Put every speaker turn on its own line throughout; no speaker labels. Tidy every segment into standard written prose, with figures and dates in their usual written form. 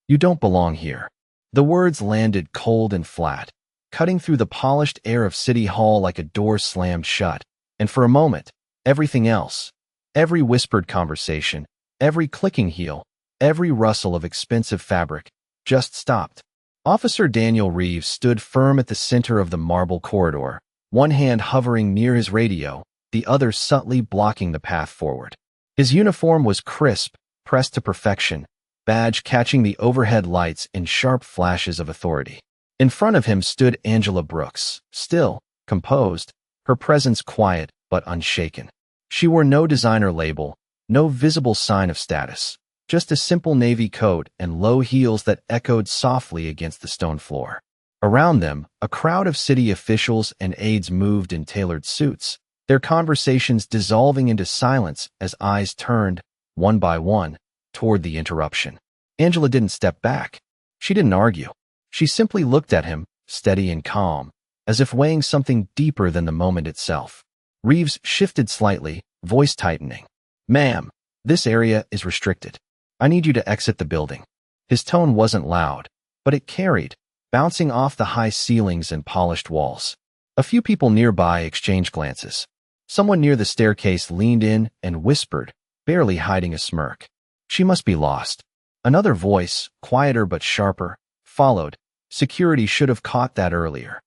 You don't belong here." The words landed cold and flat, cutting through the polished air of City Hall like a door slammed shut. And for a moment, everything else, every whispered conversation, every clicking heel, every rustle of expensive fabric, just stopped. Officer Daniel Reeves stood firm at the center of the marble corridor, one hand hovering near his radio, the other subtly blocking the path forward. His uniform was crisp, pressed to perfection, badge catching the overhead lights in sharp flashes of authority. In front of him stood Angela Brooks, still, composed, her presence quiet but unshaken. She wore no designer label, no visible sign of status, just a simple navy coat and low heels that echoed softly against the stone floor. Around them, a crowd of city officials and aides moved in tailored suits, their conversations dissolving into silence as eyes turned, one by one, toward the interruption. Angela didn't step back. She didn't argue. She simply looked at him, steady and calm, as if weighing something deeper than the moment itself. Reeves shifted slightly, voice tightening. "Ma'am, this area is restricted. I need you to exit the building." His tone wasn't loud, but it carried, bouncing off the high ceilings and polished walls. A few people nearby exchanged glances. Someone near the staircase leaned in and whispered, barely hiding a smirk. "She must be lost." Another voice, quieter but sharper, followed. Security should have caught that earlier.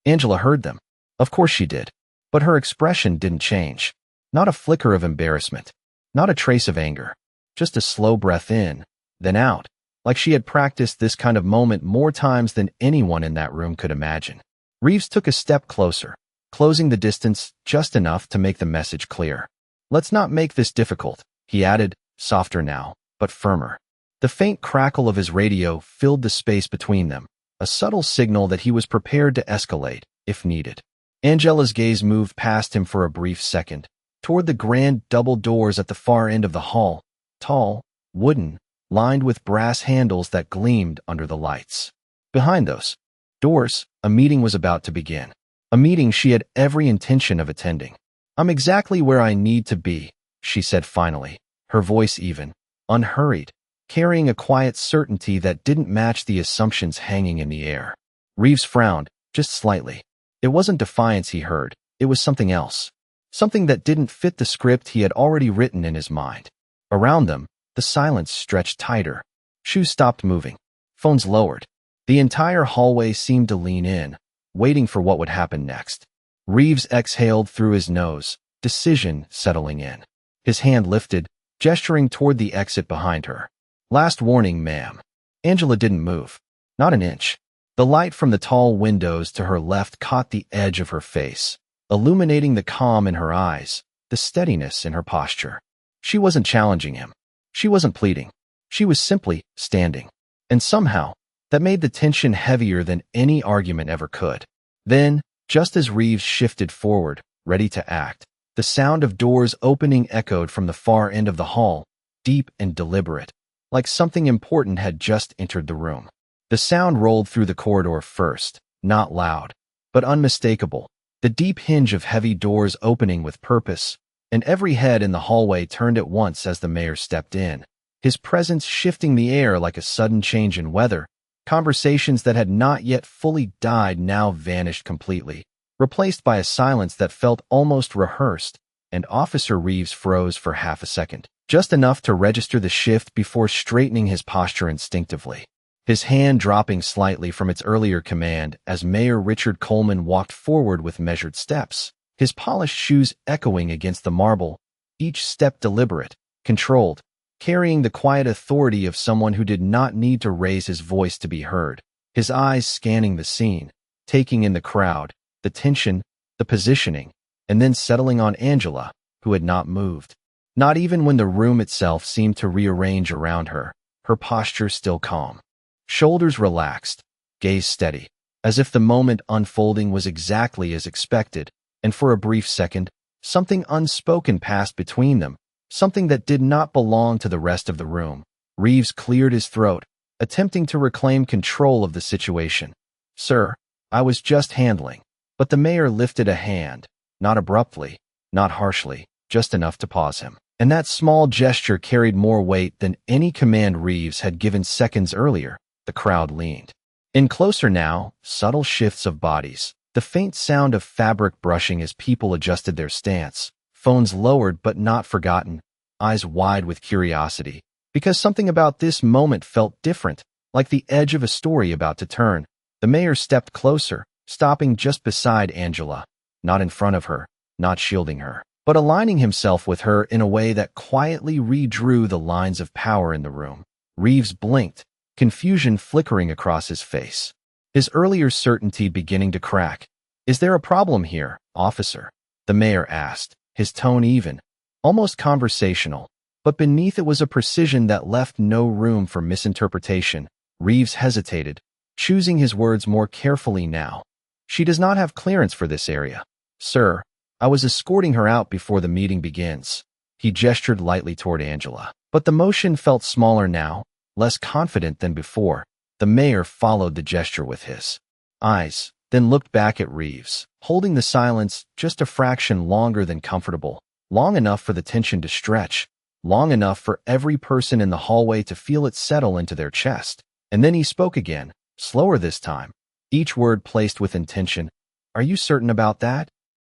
Angela heard them. Of course she did. But her expression didn't change. Not a flicker of embarrassment. Not a trace of anger. Just a slow breath in, then out, like she had practiced this kind of moment more times than anyone in that room could imagine. Reeves took a step closer, closing the distance just enough to make the message clear. "Let's not make this difficult," he added, softer now, but firmer. The faint crackle of his radio filled the space between them, a subtle signal that he was prepared to escalate, if needed. Angela's gaze moved past him for a brief second, toward the grand double doors at the far end of the hall, tall, wooden, lined with brass handles that gleamed under the lights. Behind those doors, a meeting was about to begin. A meeting she had every intention of attending. "I'm exactly where I need to be," she said finally, her voice even, unhurried, carrying a quiet certainty that didn't match the assumptions hanging in the air. Reeves frowned, just slightly. It wasn't defiance he heard, it was something else. Something that didn't fit the script he had already written in his mind. Around them, the silence stretched tighter. Shoes stopped moving. Phones lowered. The entire hallway seemed to lean in, waiting for what would happen next. Reeves exhaled through his nose, decision settling in. His hand lifted, gesturing toward the exit behind her. "Last warning, ma'am." Angela didn't move. Not an inch. The light from the tall windows to her left caught the edge of her face, illuminating the calm in her eyes, the steadiness in her posture. She wasn't challenging him. She wasn't pleading. She was simply standing. And somehow, that made the tension heavier than any argument ever could. Then, just as Reeves shifted forward, ready to act, the sound of doors opening echoed from the far end of the hall, deep and deliberate, like something important had just entered the room. The sound rolled through the corridor first, not loud, but unmistakable, the deep hinge of heavy doors opening with purpose, and every head in the hallway turned at once as the mayor stepped in, his presence shifting the air like a sudden change in weather. Conversations that had not yet fully died now vanished completely, replaced by a silence that felt almost rehearsed, and Officer Reeves froze for half a second, just enough to register the shift before straightening his posture instinctively. His hand dropping slightly from its earlier command as Mayor Richard Coleman walked forward with measured steps, his polished shoes echoing against the marble, each step deliberate, controlled, carrying the quiet authority of someone who did not need to raise his voice to be heard, his eyes scanning the scene, taking in the crowd, the tension, the positioning, and then settling on Angela, who had not moved. Not even when the room itself seemed to rearrange around her, her posture still calm. Shoulders relaxed, gaze steady, as if the moment unfolding was exactly as expected, and for a brief second, something unspoken passed between them, something that did not belong to the rest of the room. Reeves cleared his throat, attempting to reclaim control of the situation. "Sir, I was just handling." But the mayor lifted a hand, not abruptly, not harshly, just enough to pause him. And that small gesture carried more weight than any command Reeves had given seconds earlier. The crowd leaned in closer now, subtle shifts of bodies, the faint sound of fabric brushing as people adjusted their stance, phones lowered but not forgotten, eyes wide with curiosity, because something about this moment felt different, like the edge of a story about to turn. The mayor stepped closer, stopping just beside Angela, not in front of her, not shielding her, but aligning himself with her in a way that quietly redrew the lines of power in the room. Reeves blinked, confusion flickering across his face, his earlier certainty beginning to crack. "Is there a problem here, officer?" the mayor asked, his tone even, almost conversational, but beneath it was a precision that left no room for misinterpretation. Reeves hesitated, choosing his words more carefully now. "She does not have clearance for this area, sir. I was escorting her out before the meeting begins." He gestured lightly toward Angela, but the motion felt smaller now, less confident than before. The mayor followed the gesture with his eyes, then looked back at Reeves, holding the silence just a fraction longer than comfortable, long enough for the tension to stretch, long enough for every person in the hallway to feel it settle into their chest. And then he spoke again, slower this time, each word placed with intention. "Are you certain about that?"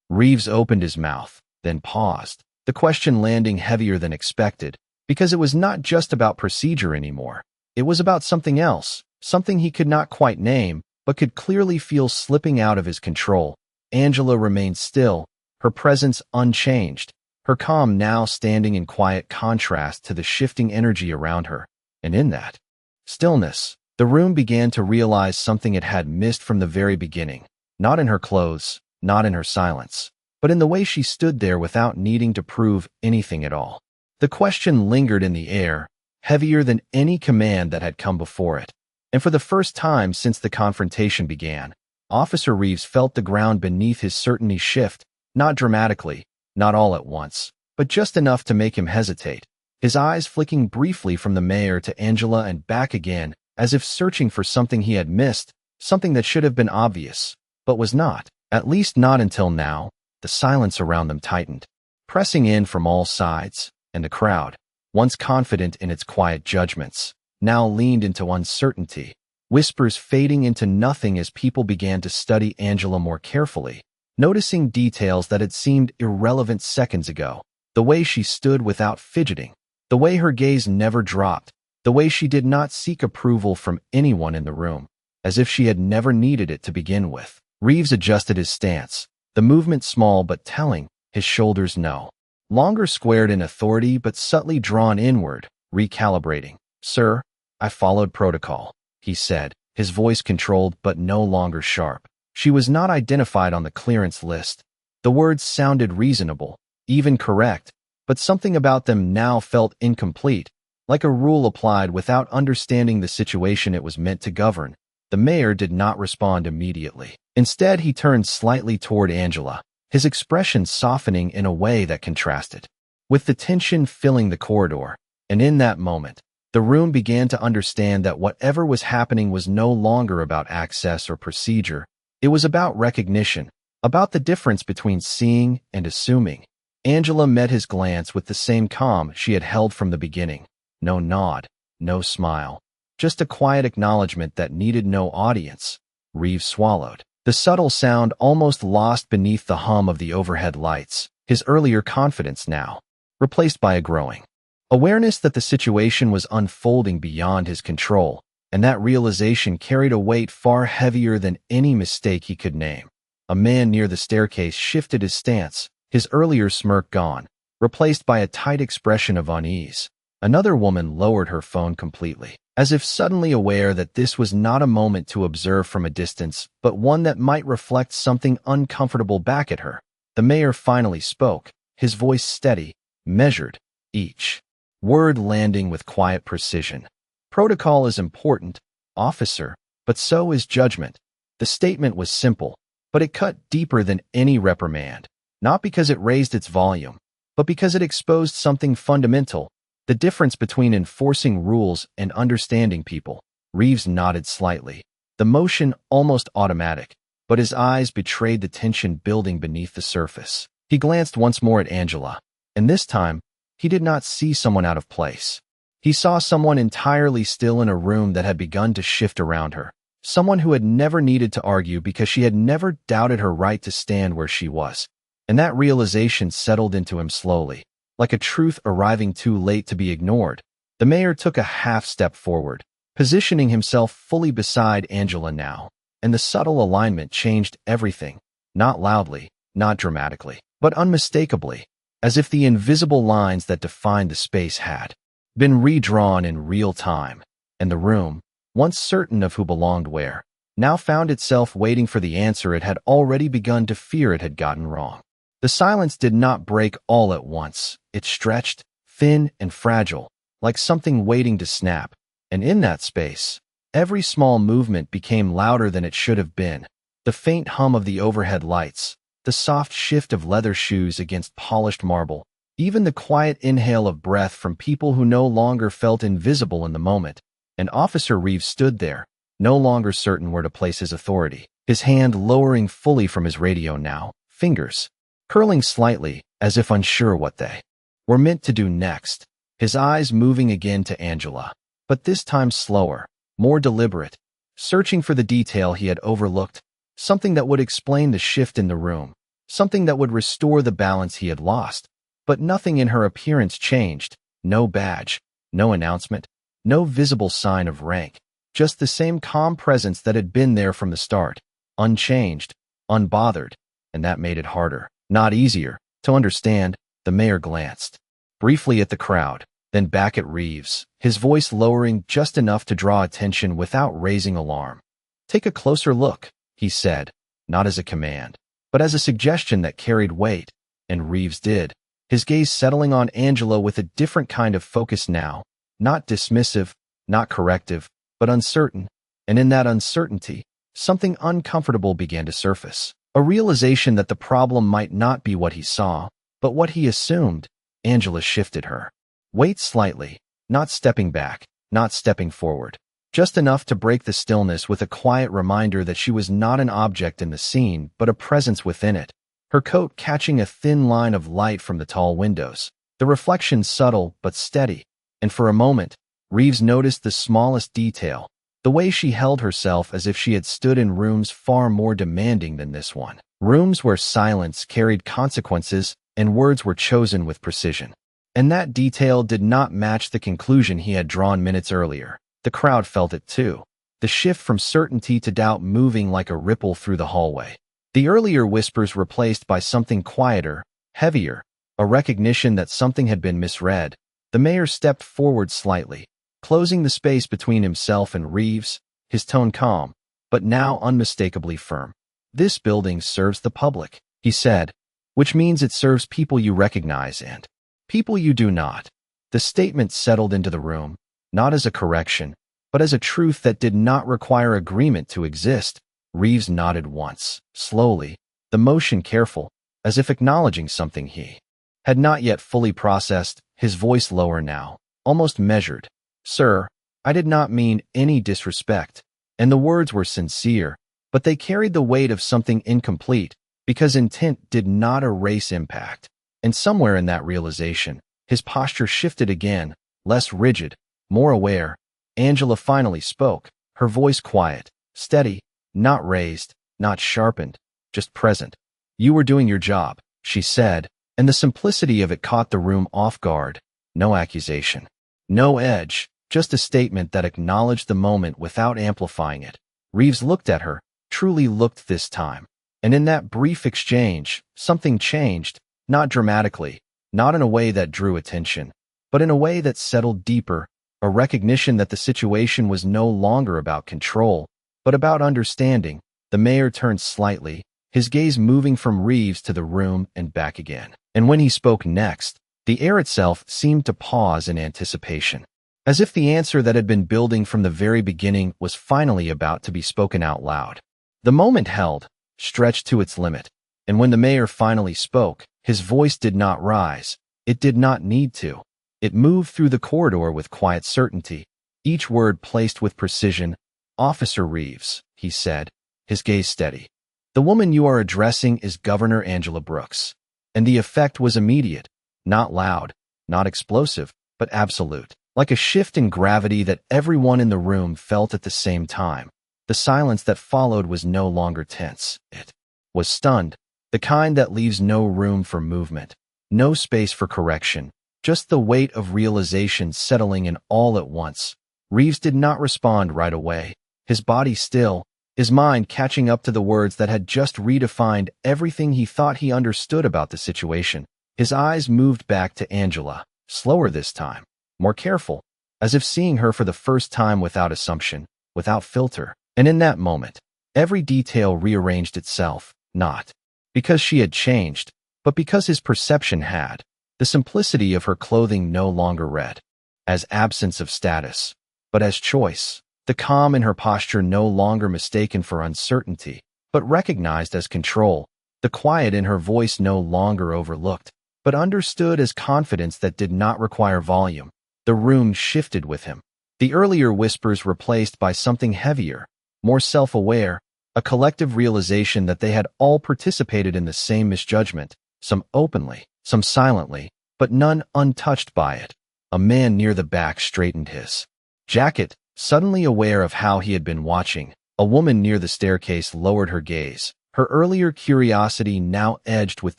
Reeves opened his mouth, then paused, the question landing heavier than expected, because it was not just about procedure anymore. It was about something else, something he could not quite name, but could clearly feel slipping out of his control. Angela remained still, her presence unchanged, her calm now standing in quiet contrast to the shifting energy around her. And in that stillness, the room began to realize something it had missed from the very beginning, not in her clothes, not in her silence, but in the way she stood there without needing to prove anything at all. The question lingered in the air, heavier than any command that had come before it. And for the first time since the confrontation began, Officer Reeves felt the ground beneath his certainty shift, not dramatically, not all at once, but just enough to make him hesitate, his eyes flicking briefly from the mayor to Angela and back again, as if searching for something he had missed, something that should have been obvious, but was not, at least not until now. The silence around them tightened, pressing in from all sides, and the crowd, once confident in its quiet judgments, now leaned into uncertainty, whispers fading into nothing as people began to study Angela more carefully, noticing details that had seemed irrelevant seconds ago, the way she stood without fidgeting, the way her gaze never dropped, the way she did not seek approval from anyone in the room, as if she had never needed it to begin with. Reeves adjusted his stance, the movement small but telling, his shoulders no longer squared in authority but subtly drawn inward, recalibrating. "Sir, I followed protocol," he said, his voice controlled but no longer sharp. She was not identified on the clearance list. The words sounded reasonable, even correct, but something about them now felt incomplete, like a rule applied without understanding the situation it was meant to govern. The mayor did not respond immediately. Instead, he turned slightly toward Angela, his expression softening in a way that contrasted with the tension filling the corridor. And in that moment, the room began to understand that whatever was happening was no longer about access or procedure. It was about recognition, about the difference between seeing and assuming. Angela met his glance with the same calm she had held from the beginning. No nod, no smile, just a quiet acknowledgement that needed no audience. Reeves swallowed, the subtle sound almost lost beneath the hum of the overhead lights, his earlier confidence now replaced by a growing awareness that the situation was unfolding beyond his control, and that realization carried a weight far heavier than any mistake he could name. A man near the staircase shifted his stance, his earlier smirk gone, replaced by a tight expression of unease. Another woman lowered her phone completely, as if suddenly aware that this was not a moment to observe from a distance, but one that might reflect something uncomfortable back at her. The mayor finally spoke, his voice steady, measured, each word landing with quiet precision. "Protocol is important, officer, but so is judgment." The statement was simple, but it cut deeper than any reprimand, not because it raised its volume, but because it exposed something fundamental, the difference between enforcing rules and understanding people. Reeves nodded slightly, the motion almost automatic, but his eyes betrayed the tension building beneath the surface. He glanced once more at Angela, and this time, He did not see someone out of place. He saw someone entirely still in a room that had begun to shift around her. Someone who had never needed to argue because she had never doubted her right to stand where she was. And that realization settled into him slowly, like a truth arriving too late to be ignored. The mayor took a half step forward, positioning himself fully beside Angela now, and the subtle alignment changed everything, not loudly, not dramatically, but unmistakably, as if the invisible lines that defined the space had been redrawn in real time, and the room, once certain of who belonged where, now found itself waiting for the answer it had already begun to fear it had gotten wrong. The silence did not break all at once. It stretched, thin and fragile, like something waiting to snap, and in that space, every small movement became louder than it should have been. The faint hum of the overhead lights, the soft shift of leather shoes against polished marble, even the quiet inhale of breath from people who no longer felt invisible in the moment. And Officer Reeves stood there, no longer certain where to place his authority, his hand lowering fully from his radio now, fingers curling slightly, as if unsure what they were meant to do next, his eyes moving again to Angela, but this time slower, more deliberate, searching for the detail he had overlooked, something that would explain the shift in the room, something that would restore the balance he had lost. But nothing in her appearance changed, no badge, no announcement, no visible sign of rank, just the same calm presence that had been there from the start, unchanged, unbothered, and that made it harder, not easier, to understand. The mayor glanced briefly at the crowd, then back at Reeves, his voice lowering just enough to draw attention without raising alarm. "Take a closer look," he said, not as a command, but as a suggestion that carried weight, and Reeves did, his gaze settling on Angela with a different kind of focus now, not dismissive, not corrective, but uncertain, and in that uncertainty, something uncomfortable began to surface. A realization that the problem might not be what he saw, but what he assumed. Angela shifted her weight slightly, not stepping back, not stepping forward, just enough to break the stillness with a quiet reminder that she was not an object in the scene, but a presence within it, her coat catching a thin line of light from the tall windows, the reflection subtle but steady, and for a moment, Reeves noticed the smallest detail, the way she held herself as if she had stood in rooms far more demanding than this one. Rooms where silence carried consequences and words were chosen with precision. And that detail did not match the conclusion he had drawn minutes earlier. The crowd felt it too, the shift from certainty to doubt moving like a ripple through the hallway. The earlier whispers replaced by something quieter, heavier, a recognition that something had been misread. The mayor stepped forward slightly, closing the space between himself and Reeves, his tone calm, but now unmistakably firm. "This building serves the public," he said, "which means it serves people you recognize and people you do not." The statement settled into the room, not as a correction, but as a truth that did not require agreement to exist. Reeves nodded once, slowly, the motion careful, as if acknowledging something he had not yet fully processed, his voice lower now, almost measured. "Sir, I did not mean any disrespect," and the words were sincere, but they carried the weight of something incomplete, because intent did not erase impact. And somewhere in that realization, his posture shifted again, less rigid, more aware. Angela finally spoke, her voice quiet, steady, not raised, not sharpened, just present. "You were doing your job," she said, and the simplicity of it caught the room off guard. No accusation, no edge, just a statement that acknowledged the moment without amplifying it. Reeves looked at her, truly looked this time. And in that brief exchange, something changed, not dramatically, not in a way that drew attention, but in a way that settled deeper, a recognition that the situation was no longer about control, but about understanding. The mayor turned slightly, his gaze moving from Reeves to the room and back again. And when he spoke next, the air itself seemed to pause in anticipation, as if the answer that had been building from the very beginning was finally about to be spoken out loud. The moment held, stretched to its limit, and when the mayor finally spoke, his voice did not rise. It did not need to. It moved through the corridor with quiet certainty, each word placed with precision. "Officer Reeves," he said, his gaze steady. "The woman you are addressing is Governor Angela Brooks." And the effect was immediate, not loud, not explosive, but absolute. Like a shift in gravity that everyone in the room felt at the same time. The silence that followed was no longer tense. It was stunned, the kind that leaves no room for movement, no space for correction, just the weight of realization settling in all at once. Reeves did not respond right away, his body still, his mind catching up to the words that had just redefined everything he thought he understood about the situation. His eyes moved back to Angela, slower this time, more careful, as if seeing her for the first time without assumption, without filter. And in that moment, every detail rearranged itself, not because she had changed, but because his perception had. The simplicity of her clothing no longer read as absence of status, but as choice. The calm in her posture no longer mistaken for uncertainty, but recognized as control. The quiet in her voice no longer overlooked, but understood as confidence that did not require volume. The room shifted with him. The earlier whispers replaced by something heavier, more self-aware, a collective realization that they had all participated in the same misjudgment, some openly, some silently, but none untouched by it. A man near the back straightened his jacket, suddenly aware of how he had been watching. A woman near the staircase lowered her gaze, her earlier curiosity now edged with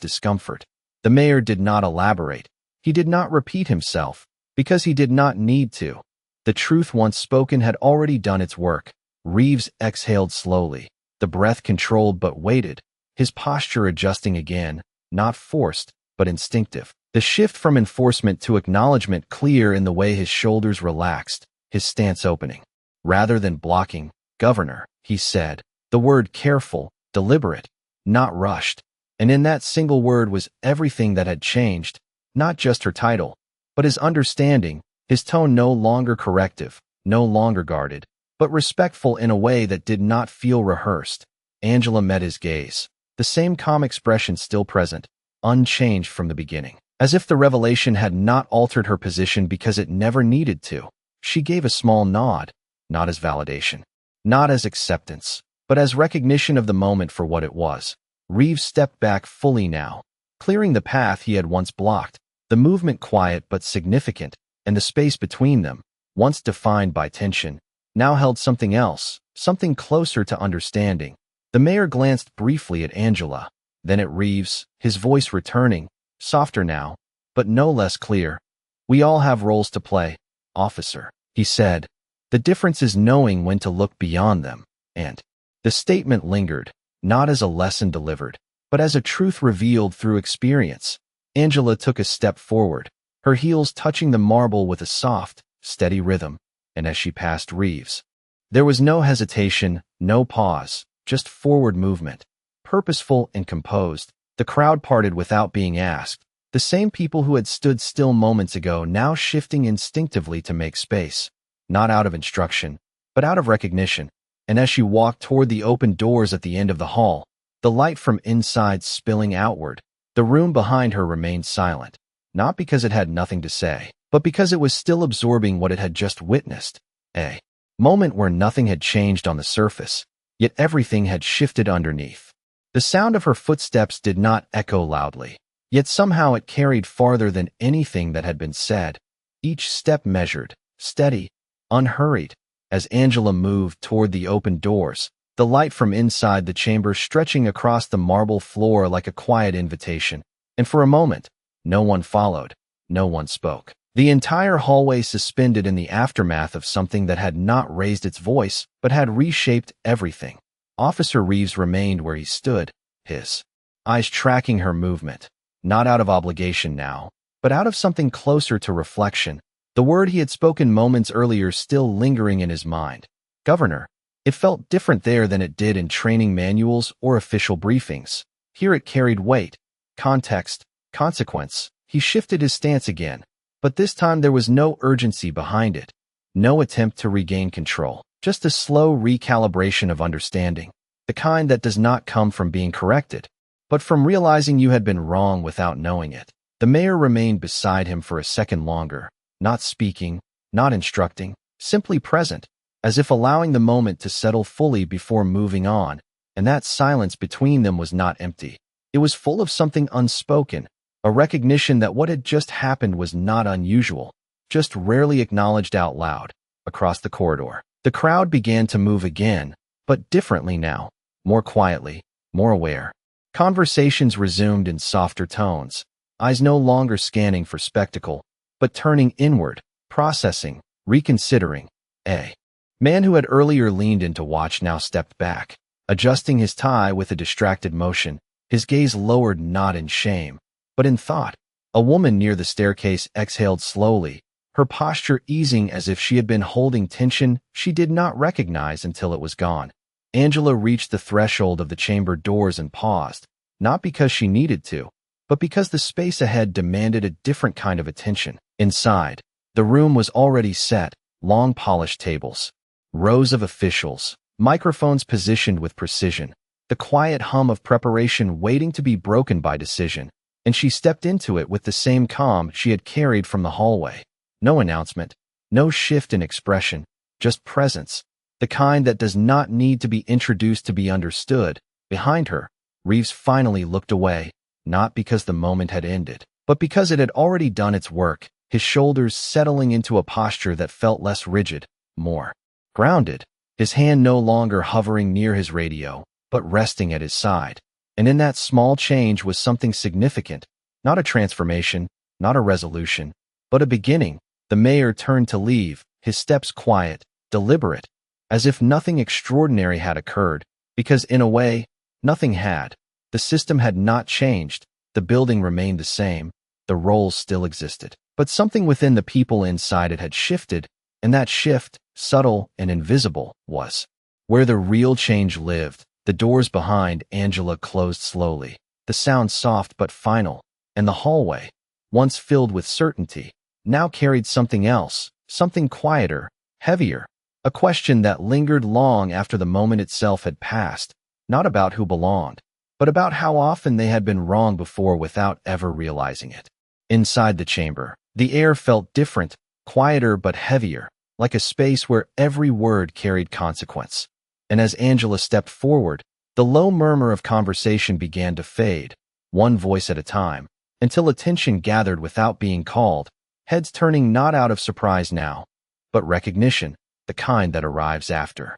discomfort. The mayor did not elaborate. He did not repeat himself, because he did not need to. The truth once spoken had already done its work. Reeves exhaled slowly, the breath controlled but weighted, his posture adjusting again, not forced, but instinctive. The shift from enforcement to acknowledgement clear in the way his shoulders relaxed, his stance opening. Rather than blocking, "Governor," he said, the word careful, deliberate, not rushed. And in that single word was everything that had changed, not just her title, but his understanding, his tone no longer corrective, no longer guarded, but respectful in a way that did not feel rehearsed. Angela met his gaze, the same calm expression still present, unchanged from the beginning. As if the revelation had not altered her position because it never needed to. She gave a small nod, not as validation, not as acceptance, but as recognition of the moment for what it was. Reeves stepped back fully now, clearing the path he had once blocked, the movement quiet but significant, and the space between them, once defined by tension, now held something else, something closer to understanding. The mayor glanced briefly at Angela, then at Reeves, his voice returning, softer now, but no less clear. "We all have roles to play, officer," he said. "The difference is knowing when to look beyond them." And the statement lingered, not as a lesson delivered, but as a truth revealed through experience. Angela took a step forward, her heels touching the marble with a soft, steady rhythm, and as she passed Reeves, there was no hesitation, no pause, just forward movement, purposeful and composed. The crowd parted without being asked, the same people who had stood still moments ago now shifting instinctively to make space, not out of instruction, but out of recognition. And as she walked toward the open doors at the end of the hall, the light from inside spilling outward, the room behind her remained silent, not because it had nothing to say, but because it was still absorbing what it had just witnessed. A moment where nothing had changed on the surface, yet everything had shifted underneath. The sound of her footsteps did not echo loudly, yet somehow it carried farther than anything that had been said. Each step measured, steady, unhurried. As Angela moved toward the open doors, the light from inside the chamber stretching across the marble floor like a quiet invitation. And for a moment, no one followed, no one spoke. The entire hallway suspended in the aftermath of something that had not raised its voice, but had reshaped everything. Officer Reeves remained where he stood, his eyes tracking her movement, not out of obligation now, but out of something closer to reflection. The word he had spoken moments earlier still lingering in his mind. Governor. It felt different there than it did in training manuals or official briefings. Here it carried weight, context, consequence. He shifted his stance again, but this time there was no urgency behind it, no attempt to regain control, just a slow recalibration of understanding, the kind that does not come from being corrected, but from realizing you had been wrong without knowing it. The mayor remained beside him for a second longer, not speaking, not instructing, simply present, as if allowing the moment to settle fully before moving on, and that silence between them was not empty. It was full of something unspoken, a recognition that what had just happened was not unusual, just rarely acknowledged out loud. Across the corridor, the crowd began to move again, but differently now, more quietly, more aware. Conversations resumed in softer tones, eyes no longer scanning for spectacle, but turning inward, processing, reconsidering. A man who had earlier leaned in to watch now stepped back, adjusting his tie with a distracted motion, his gaze lowered not in shame, but in thought. A woman near the staircase exhaled slowly, her posture easing as if she had been holding tension she did not recognize until it was gone. Angela reached the threshold of the chamber doors and paused, not because she needed to, but because the space ahead demanded a different kind of attention. Inside, the room was already set, long polished tables, rows of officials, microphones positioned with precision, the quiet hum of preparation waiting to be broken by decision, and she stepped into it with the same calm she had carried from the hallway. No announcement, no shift in expression, just presence, the kind that does not need to be introduced to be understood. Behind her, Reeves finally looked away, not because the moment had ended, but because it had already done its work, his shoulders settling into a posture that felt less rigid, more grounded, his hand no longer hovering near his radio, but resting at his side. And in that small change was something significant, not a transformation, not a resolution, but a beginning. The mayor turned to leave, his steps quiet, deliberate, as if nothing extraordinary had occurred, because in a way, nothing had. The system had not changed, the building remained the same, the roles still existed. But something within the people inside it had shifted, and that shift, subtle and invisible, was where the real change lived. The doors behind Angela closed slowly, the sound soft but final, and the hallway, once filled with certainty, now carried something else, something quieter, heavier, a question that lingered long after the moment itself had passed, not about who belonged, but about how often they had been wrong before without ever realizing it. Inside the chamber, the air felt different, quieter but heavier, like a space where every word carried consequence. And as Angela stepped forward, the low murmur of conversation began to fade, one voice at a time, until attention gathered without being called, heads turning not out of surprise now, but recognition, the kind that arrives after.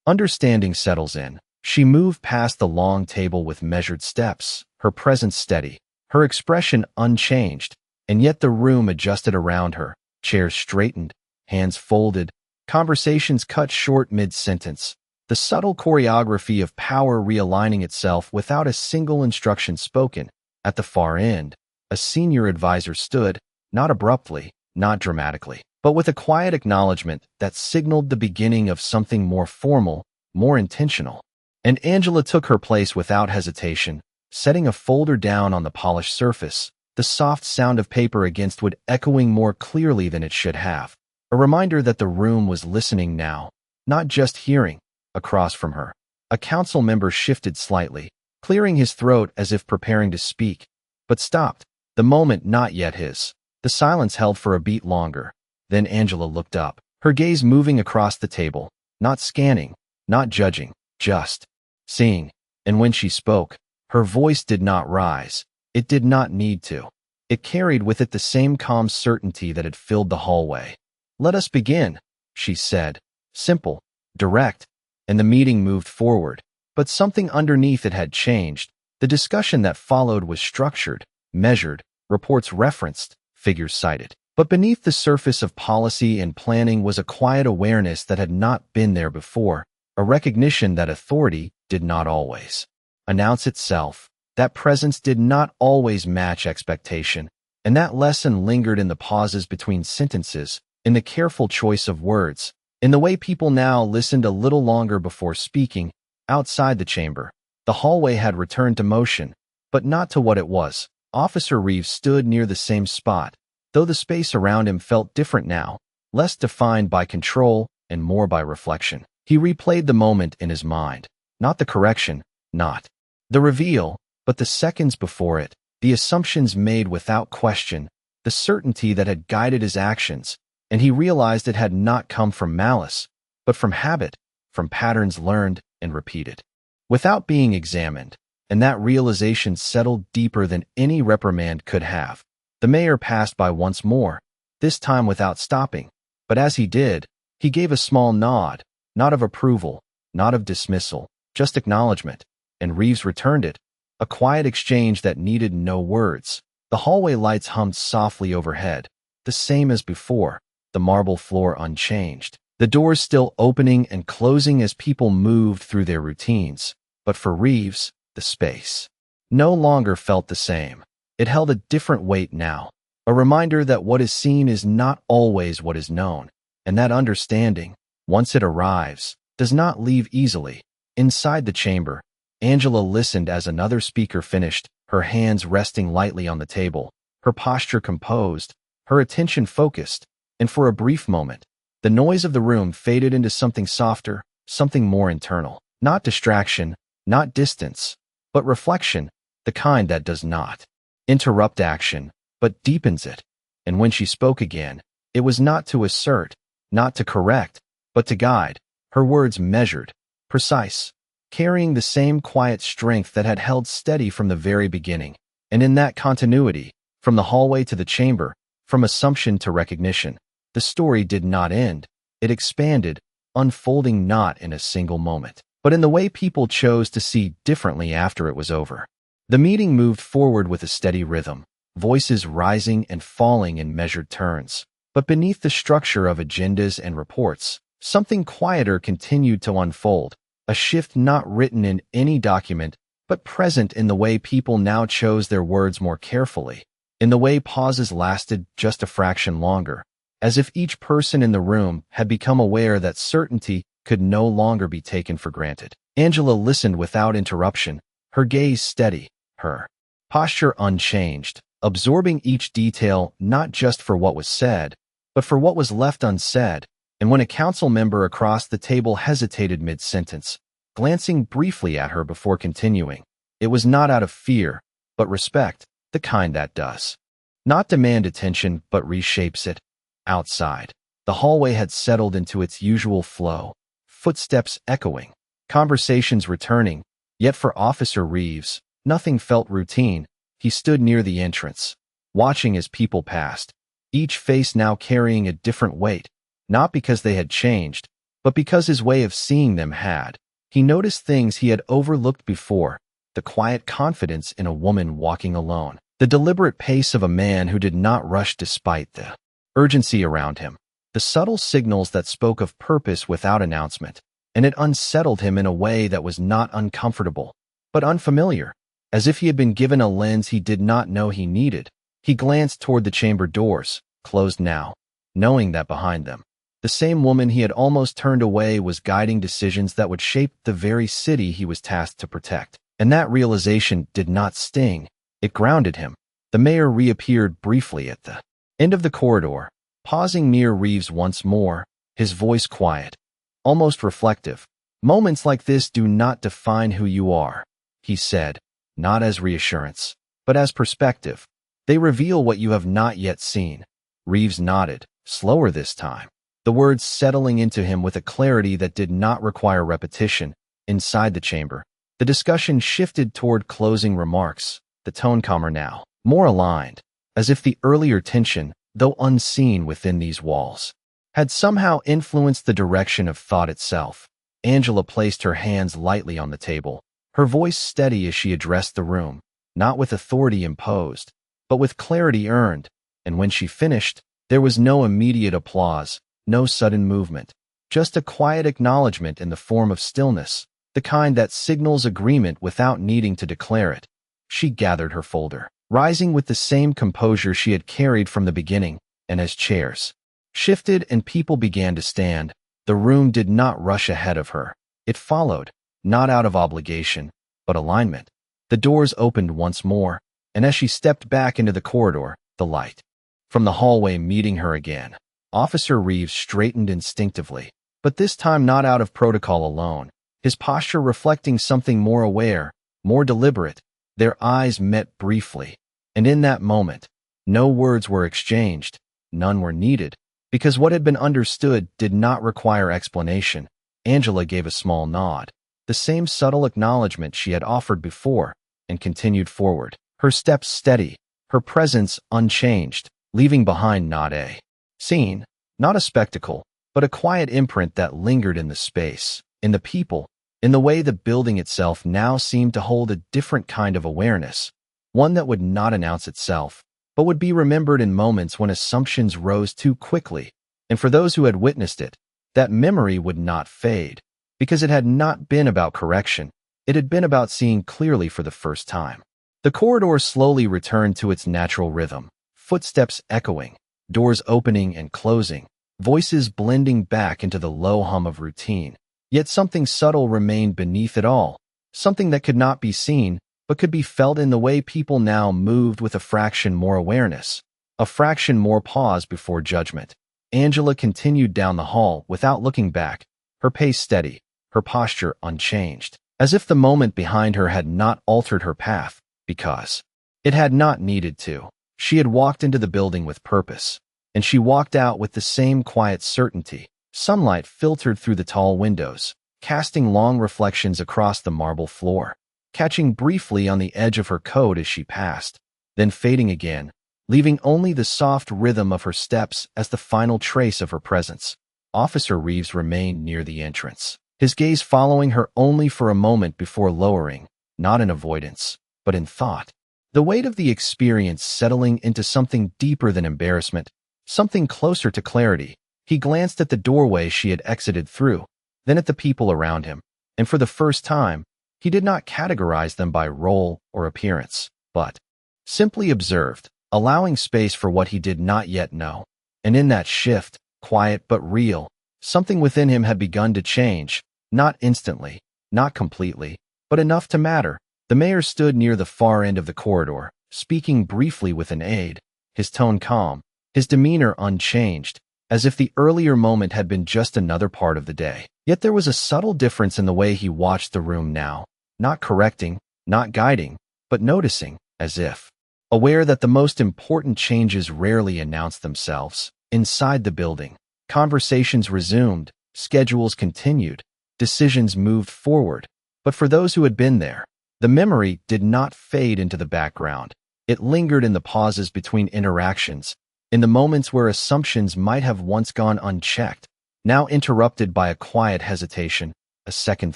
Understanding settles in. She moved past the long table with measured steps, her presence steady, her expression unchanged, and yet the room adjusted around her, chairs straightened, hands folded, conversations cut short mid-sentence, the subtle choreography of power realigning itself without a single instruction spoken. At the far end, a senior advisor stood, not abruptly, not dramatically, but with a quiet acknowledgement that signaled the beginning of something more formal, more intentional. And Angela took her place without hesitation, setting a folder down on the polished surface, the soft sound of paper against wood echoing more clearly than it should have. A reminder that the room was listening now, not just hearing. Across from her, a council member shifted slightly, clearing his throat as if preparing to speak, but stopped, the moment not yet his. The silence held for a beat longer. Then Angela looked up, her gaze moving across the table, not scanning, not judging, just seeing. And when she spoke, her voice did not rise. It did not need to. It carried with it the same calm certainty that had filled the hallway. "Let us begin," she said, simple, direct, and the meeting moved forward. But something underneath it had changed. The discussion that followed was structured, measured, reports referenced, figures cited. But beneath the surface of policy and planning was a quiet awareness that had not been there before, a recognition that authority did not always announce itself, that presence did not always match expectation, and that lesson lingered in the pauses between sentences, in the careful choice of words, in the way people now listened a little longer before speaking. Outside the chamber, the hallway had returned to motion, but not to what it was. Officer Reeves stood near the same spot, though the space around him felt different now, less defined by control and more by reflection. He replayed the moment in his mind, not the correction, not the reveal, but the seconds before it, the assumptions made without question, the certainty that had guided his actions, and he realized it had not come from malice, but from habit, from patterns learned and repeated. Without being examined, and that realization settled deeper than any reprimand could have. The mayor passed by once more, this time without stopping, but as he did, he gave a small nod, not of approval, not of dismissal, just acknowledgement, and Reeves returned it, a quiet exchange that needed no words. The hallway lights hummed softly overhead, the same as before, the marble floor unchanged. The doors still opening and closing as people moved through their routines. But for Reeves, the space no longer felt the same. It held a different weight now, a reminder that what is seen is not always what is known, and that understanding, once it arrives, does not leave easily. Inside the chamber, Angela listened as another speaker finished, her hands resting lightly on the table, her posture composed, her attention focused, and for a brief moment, the noise of the room faded into something softer, something more internal. Not distraction, not distance, but reflection, the kind that does not interrupt action, but deepens it. And when she spoke again, it was not to assert, not to correct, but to guide, her words measured, precise, carrying the same quiet strength that had held steady from the very beginning. And in that continuity, from the hallway to the chamber, from assumption to recognition, the story did not end. It expanded, unfolding not in a single moment, but in the way people chose to see differently after it was over. The meeting moved forward with a steady rhythm, voices rising and falling in measured turns. But beneath the structure of agendas and reports, something quieter continued to unfold, a shift not written in any document, but present in the way people now chose their words more carefully, in the way pauses lasted just a fraction longer, as if each person in the room had become aware that certainty could no longer be taken for granted. Angela listened without interruption, her gaze steady, her posture unchanged, absorbing each detail not just for what was said, but for what was left unsaid. And when a council member across the table hesitated mid-sentence, glancing briefly at her before continuing, it was not out of fear, but respect, the kind that does not demand attention but reshapes it. Outside, the hallway had settled into its usual flow, footsteps echoing, conversations returning, yet for Officer Reeves, nothing felt routine. He stood near the entrance, watching as people passed, each face now carrying a different weight, not because they had changed, but because his way of seeing them had. He noticed things he had overlooked before, the quiet confidence in a woman walking alone, the deliberate pace of a man who did not rush despite the urgency around him, the subtle signals that spoke of purpose without announcement, and it unsettled him in a way that was not uncomfortable, but unfamiliar, as if he had been given a lens he did not know he needed. He glanced toward the chamber doors, closed now, knowing that behind them, the same woman he had almost turned away was guiding decisions that would shape the very city he was tasked to protect. And that realization did not sting, it grounded him. The mayor reappeared briefly at the end of the corridor, pausing near Reeves once more, his voice quiet, almost reflective. "Moments like this do not define who you are," he said, not as reassurance, but as perspective. "They reveal what you have not yet seen." Reeves nodded, slower this time, the words settling into him with a clarity that did not require repetition. Inside the chamber, the discussion shifted toward closing remarks, the tone calmer now, more aligned, as if the earlier tension, though unseen within these walls, had somehow influenced the direction of thought itself. Angela placed her hands lightly on the table, her voice steady as she addressed the room, not with authority imposed, but with clarity earned. And when she finished, there was no immediate applause, no sudden movement, just a quiet acknowledgement in the form of stillness, the kind that signals agreement without needing to declare it. She gathered her folder, rising with the same composure she had carried from the beginning, and as chairs shifted and people began to stand, the room did not rush ahead of her. It followed, not out of obligation, but alignment. The doors opened once more, and as she stepped back into the corridor, the light from the hallway meeting her again. Officer Reeves straightened instinctively, but this time not out of protocol alone, his posture reflecting something more aware, more deliberate. Their eyes met briefly, and in that moment, no words were exchanged, none were needed, because what had been understood did not require explanation. Angela gave a small nod, the same subtle acknowledgement she had offered before, and continued forward, her steps steady, her presence unchanged, leaving behind not a scene, not a spectacle, but a quiet imprint that lingered in the space, in the people, in the way the building itself now seemed to hold a different kind of awareness, one that would not announce itself, but would be remembered in moments when assumptions rose too quickly, and for those who had witnessed it, that memory would not fade, because it had not been about correction, it had been about seeing clearly for the first time. The corridor slowly returned to its natural rhythm, footsteps echoing, doors opening and closing, voices blending back into the low hum of routine. Yet something subtle remained beneath it all, something that could not be seen, but could be felt in the way people now moved with a fraction more awareness, a fraction more pause before judgment. Angela continued down the hall without looking back, her pace steady, her posture unchanged, as if the moment behind her had not altered her path, because it had not needed to. She had walked into the building with purpose, and she walked out with the same quiet certainty. Sunlight filtered through the tall windows, casting long reflections across the marble floor, catching briefly on the edge of her coat as she passed, then fading again, leaving only the soft rhythm of her steps as the final trace of her presence. Officer Reeves remained near the entrance, his gaze following her only for a moment before lowering, not in avoidance, but in thought. The weight of the experience settling into something deeper than embarrassment, something closer to clarity. He glanced at the doorway she had exited through, then at the people around him, and for the first time, he did not categorize them by role or appearance, but simply observed, allowing space for what he did not yet know. And in that shift, quiet but real, something within him had begun to change, not instantly, not completely, but enough to matter. The mayor stood near the far end of the corridor, speaking briefly with an aide, his tone calm, his demeanor unchanged, as if the earlier moment had been just another part of the day. Yet there was a subtle difference in the way he watched the room now, not correcting, not guiding, but noticing, as if aware that the most important changes rarely announce themselves. Inside the building, conversations resumed, schedules continued, decisions moved forward, but for those who had been there, the memory did not fade into the background. It lingered in the pauses between interactions, in the moments where assumptions might have once gone unchecked, now interrupted by a quiet hesitation, a second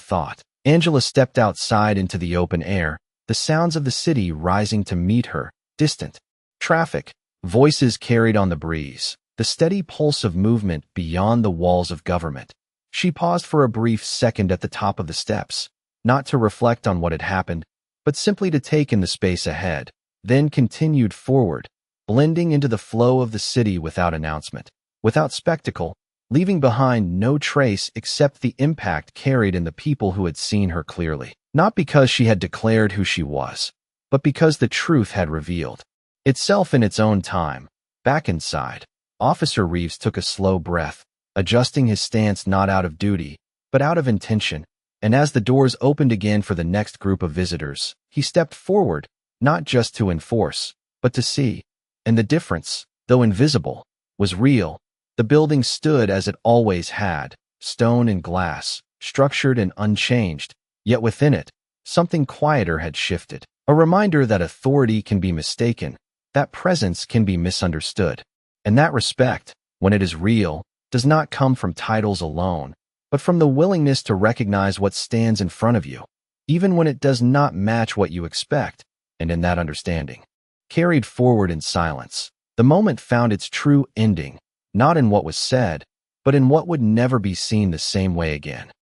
thought. Angela stepped outside into the open air, the sounds of the city rising to meet her, distant. Traffic, voices carried on the breeze, the steady pulse of movement beyond the walls of government. She paused for a brief second at the top of the steps, not to reflect on what had happened, but simply to take in the space ahead, then continued forward, blending into the flow of the city without announcement, without spectacle, leaving behind no trace except the impact carried in the people who had seen her clearly. Not because she had declared who she was, but because the truth had revealed itself in its own time. Back inside, Officer Reeves took a slow breath, adjusting his stance not out of duty, but out of intention, and as the doors opened again for the next group of visitors, he stepped forward, not just to enforce, but to see. And the difference, though invisible, was real. The building stood as it always had, stone and glass, structured and unchanged, yet within it, something quieter had shifted. A reminder that authority can be mistaken, that presence can be misunderstood, and that respect, when it is real, does not come from titles alone, but from the willingness to recognize what stands in front of you, even when it does not match what you expect. And in that understanding, carried forward in silence, the moment found its true ending, not in what was said, but in what would never be seen the same way again.